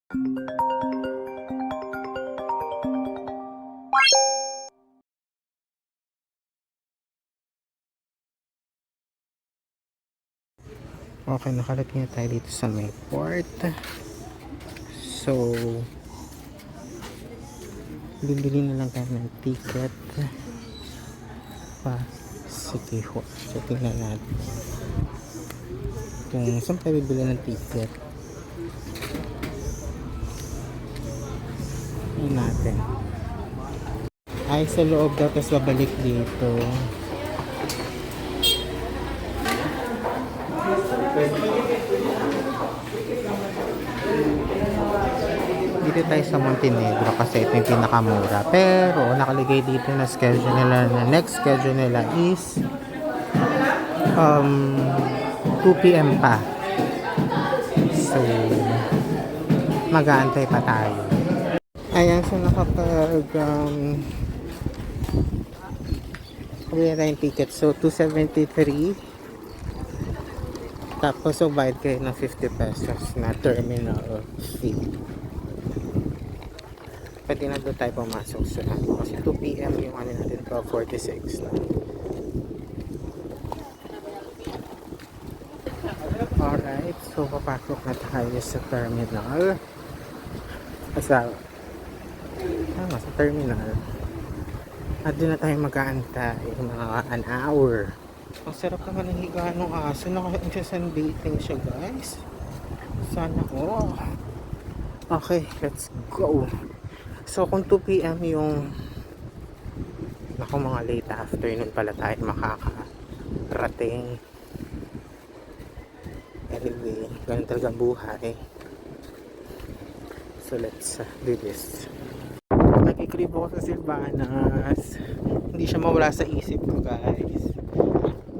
Okay, nakarating na tayo dito sa may port. So, bibili na lang tayo ng ticket pa. Sige ho. So, tingnan natin kung saan tayo bibili ng ticket. Tingnan natin. Ay, sa loob daw, tapos babalik dito. Dito tayo sa Montenegro kasi ito yung pinakamura, pero nakalagay dito na schedule nila, na next schedule nila is 2 PM pa. So mag-aantay pa tayo. Ayan, so nakapag kuha tayong ticket. So 273, tapos so bayad kayo ng 50 pesos na terminal fee. Pwede na doon tayo pumasok sa kasi 2 PM yung ano natin, 12:46 na. Alright, so papasok na tayo sa terminal. Sa terminal. At doon na tayo mag-aantay mga an hour. Ang sarap naman ng higaan ng aso. Naka-sunbathing siya, guys. Sana okay, let's go. So kung 2 PM yung mga late afternoon pala tayo makakarating. Anyway, ganun talaga buhay. So let's do this. Nagkikrib ako sa Silvanas. Hindi siya mawala sa isip ko, guys.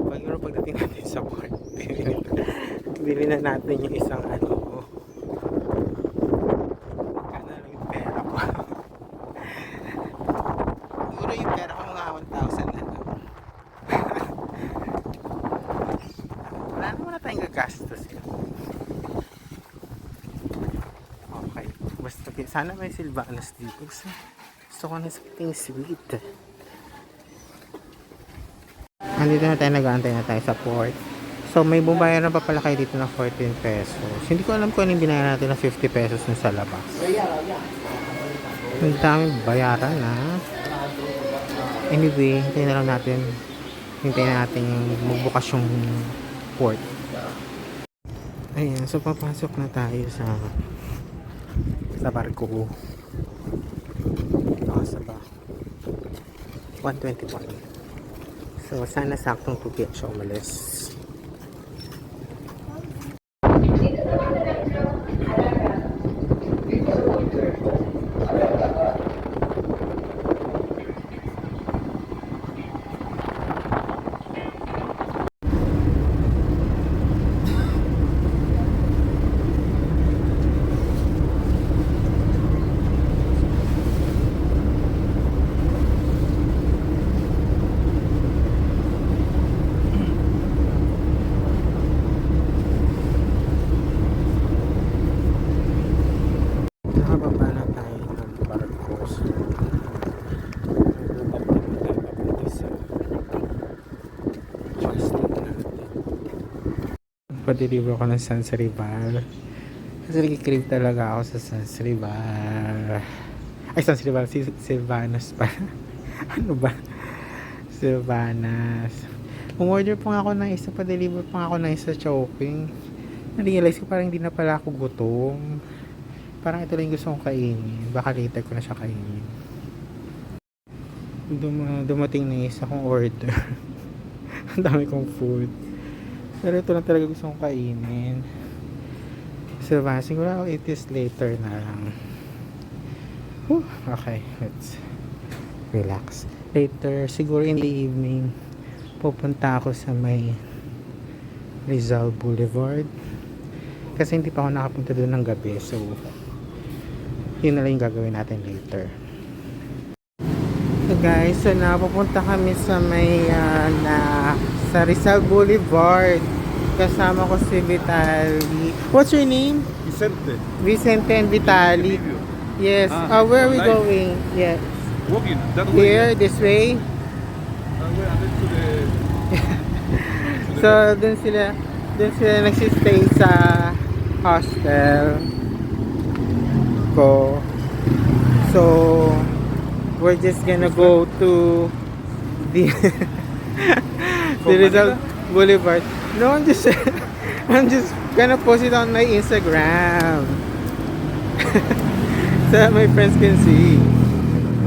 Pagdating natin sa port, bili na natin yung isang ano. Magkano lang yung pera ko. Siguro yung pera ko mga 1,000 na lang. Wala naman na tayong gagastos yun. Okay, basta sana may Silvanas dito. Gusto ko na something sweet. Andito na tayo, nag-aantay na tayo sa port. So may bumayaran pa pala kayo dito ng 14 pesos. Hindi ko alam kung anong binayaran natin ng 50 pesos dun sa labas. Ang daming bayaran na. Anyway, hintayin na lang natin. Hintayin natin yung magbukas yung port. Ayan, so papasok na tayo sa barko. Sa ba? 121. So, sana saktong 2 PM siya umalis. Pa-deliver ko ng Sansarival kasi nag-crave talaga ako sa Sansarival. Ay, Sansarival, Silvanas pa. Ano ba? Silvanas. Umorder pa nga ako ng isa, pa-deliver pa nga ako ng isa shopping. Na-realize ko parang hindi na pala ako gutom. Parang ito lang yung gusto kong kainin. Baka later ko na siya kainin. Dumating na isa kong order. Ang dami kong food. Pero ito lang talaga gusto kong kainin. So, siguro I'll eat this later na lang. Okay, let's relax. Later, siguro in the evening, pupunta ako sa may Rizal Boulevard. Kasi hindi pa ako nakapunta doon ng gabi. So, yun na lang yung gagawin natin later. So guys, so napupunta kami sa may sa Rizal Boulevard. Kasama ko si Vitali. What's your name? Vicente. Vicente and Vitali. Yes. Where are we nice. going? Yes. Walking that way. Here, this way. That way and then to the. So, dun sila nagsistay sa hostel ko. So, we're just gonna go to the the Rizal Boulevard. No, I'm just gonna post it on my Instagram so that my friends can see.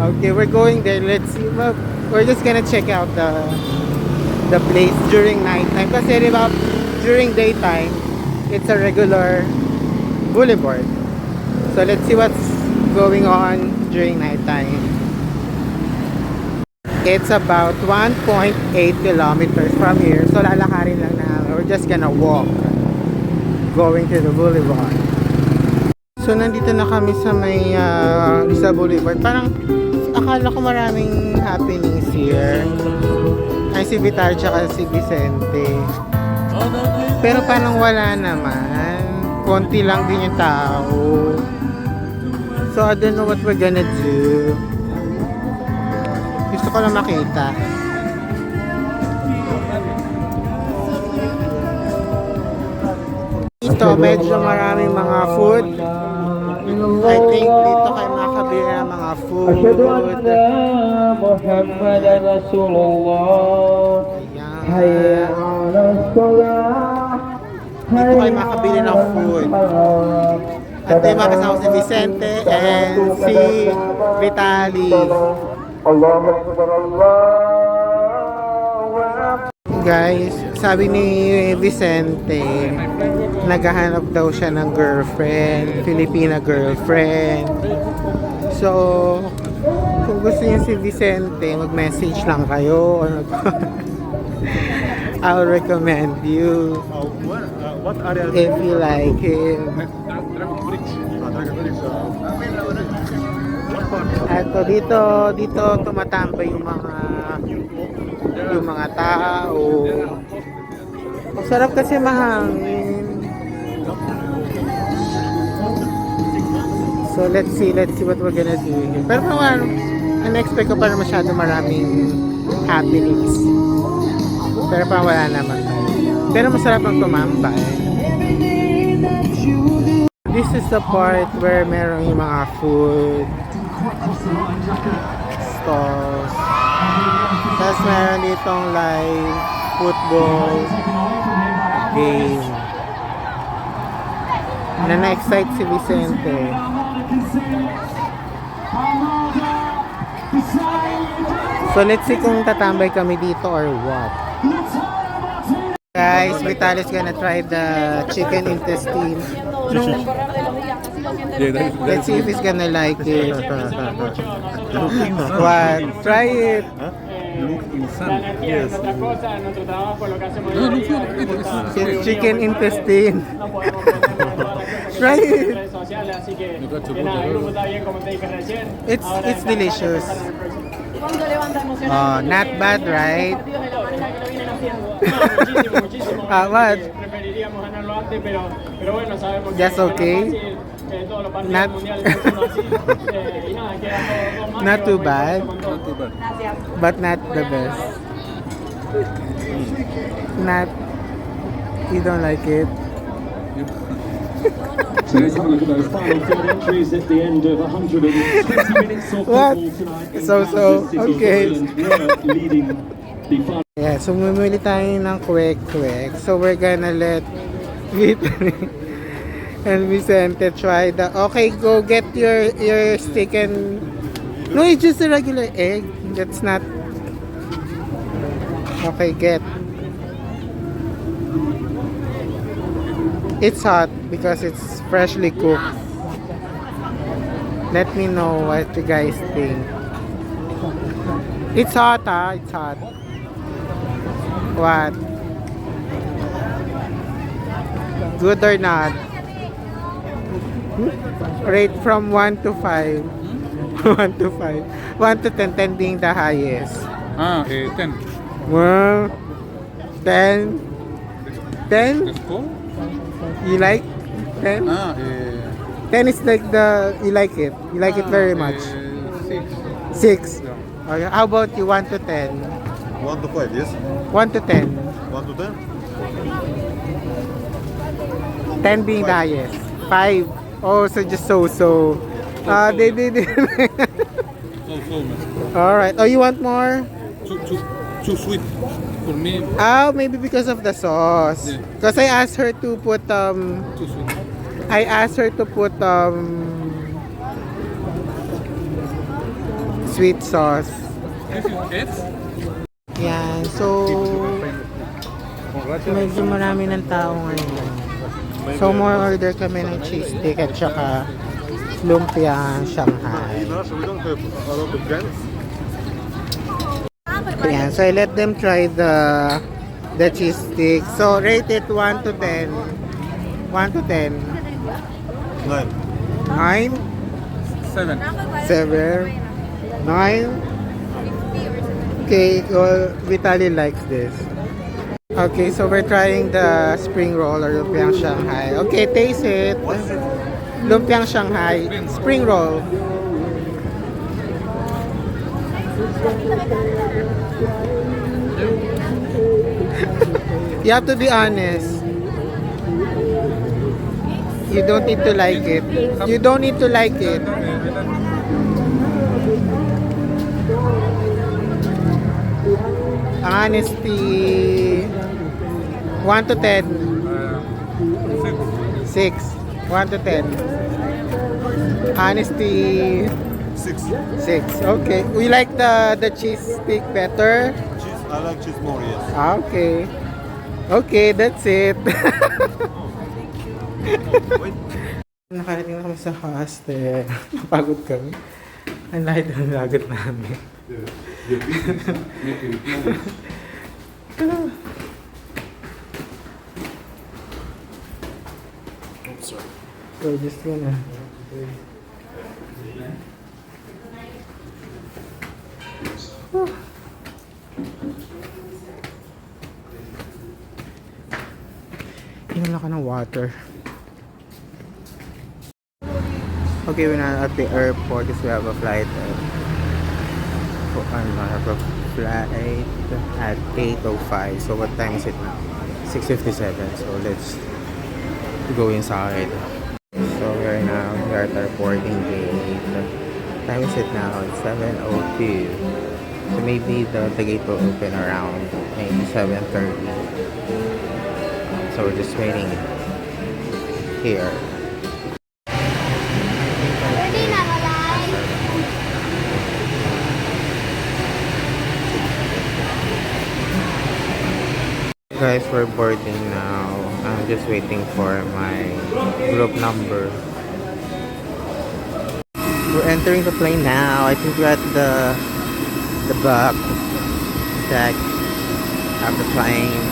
Okay, we're going there. Let's see. Well, we're just gonna check out the place during nighttime. Kasi diba, during daytime, it's a regular boulevard. So let's see what's going on during nighttime. It's about 1.8 kilometers from here. So lalakarin lang na. We're just gonna walk going to the boulevard. So nandito na kami sa may Rizal Boulevard. Parang akala ko maraming happenings here. Ay si Vitar tsaka si Vicente. Pero parang wala naman. Konti lang din yung tao. So I don't know what we're gonna do. Gusto ko lang makita. Ito, medyo maraming mga food. I think dito kayo makakabili ng mga food. Asyhadu anna Muhammadan Rasulullah. Hayya 'alas shalah. Dito kayo makakabili ng food. At tayo makasama si Vicente and si Vitali. Allahu Akbar, Allahu Akbar. Guys, sabi ni Vicente, naghahanap daw siya ng girlfriend, Filipina girlfriend. So, kung gusto niyo si Vicente, mag-message lang kayo. Or I'll recommend you What area? if you like him. Dragon Bridge. Dragon Bridge. What part? At dito tumatambay yung mga tao. Ang sarap kasi mahangin. So let's see what we're gonna do here. Pero parang unexpect ko parang masyado maraming happenings. Pero parang wala naman. Pero masarap ang tumambay. This is the part where meron yung mga food stalls. Tapos meron ditong live football game. Na-excite si Vicente. So let's see kung tatambay kami dito or what. Guys, Vitaly's gonna try the chicken intestine. No. Let's see if he's gonna like it. What? Try it. Yes. It's chicken intestine. Try it. It's delicious. Oh, not bad, right? What? Just okay? Not, not too bad, but not the best. Not, you don't like it? So let's have a look at those final third entries at the end of 120 minutes of What? football tonight. So, Manchester City of okay. England were leading the final. Yeah, so mumili tayo ng kwek-kwek. So we're gonna let Victory and Vicente try the... Okay, go get your steak and... No, it's just a regular egg. That's not... Okay, get. It's hot because it's freshly cooked. Let me know what you guys think. It's hot, ah. It's hot. What? Good or not? Rate from 1 to 5. 1 to 5. 1 to 10, 10 being the highest. 10. Well, 10. 10? Let's go. You like? 10? Ah, 10 is like you like it. You like it very much. 6. 6. Okay, how about you 1 to 10? 1 to 5, yes? 1 to 10. 1 to 10? 10 being the highest. 5. Oh, so just so. They did. All right. Oh, you want more? Too sweet for me. Oh, maybe because of the sauce. Yeah. Because I asked her to put Too sweet. I asked her to put sweet sauce. This is it? Yan. So medyo marami ng tao ngayon. So more order kami ng cheese stick at saka lumpia Shanghai. In Russia, we don't have a lot of brands. Yan. So I let them try the cheese stick. So rate it 1 to 10. 1 to 10. 9. 9? 7. 7? 9? Okay, well, Vitali likes this. Okay, so we're trying the spring roll or lumpiang Shanghai. Okay, taste it. Lumpiang Shanghai, spring roll. You have to be honest. You don't need to like it. You don't need to like it. Honesty. 1 to 10. 6. 1 to 10. Honesty. 6. 6. Okay. We like the cheese stick better. Cheese, I like cheese more, yes. Okay. Okay, that's it. Nakarating na kami sa hostel. Napagod kami. Ang lahat ng lagot namin. So just gonna inom ako ng water. Okay, we're now at the airport because we have a flight I have a flight at 8:05. So what time is it now? 6:57. So let's go inside. So we're at our boarding gate. Time is it now? It's 7:02. So maybe the gate will open around maybe 7:30. So we're just waiting here. Guys, we're boarding now. I'm just waiting for my group number. We're entering the plane now. I think we're at the back deck of the plane.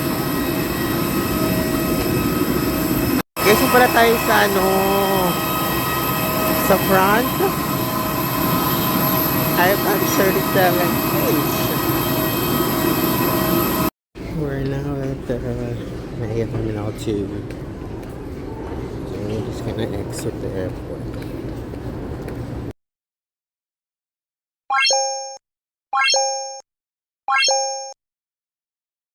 Kasi pala tayo sa sa front. iPhone 37H. We're now at Naiya Terminal 2. So we're just gonna exit the airport.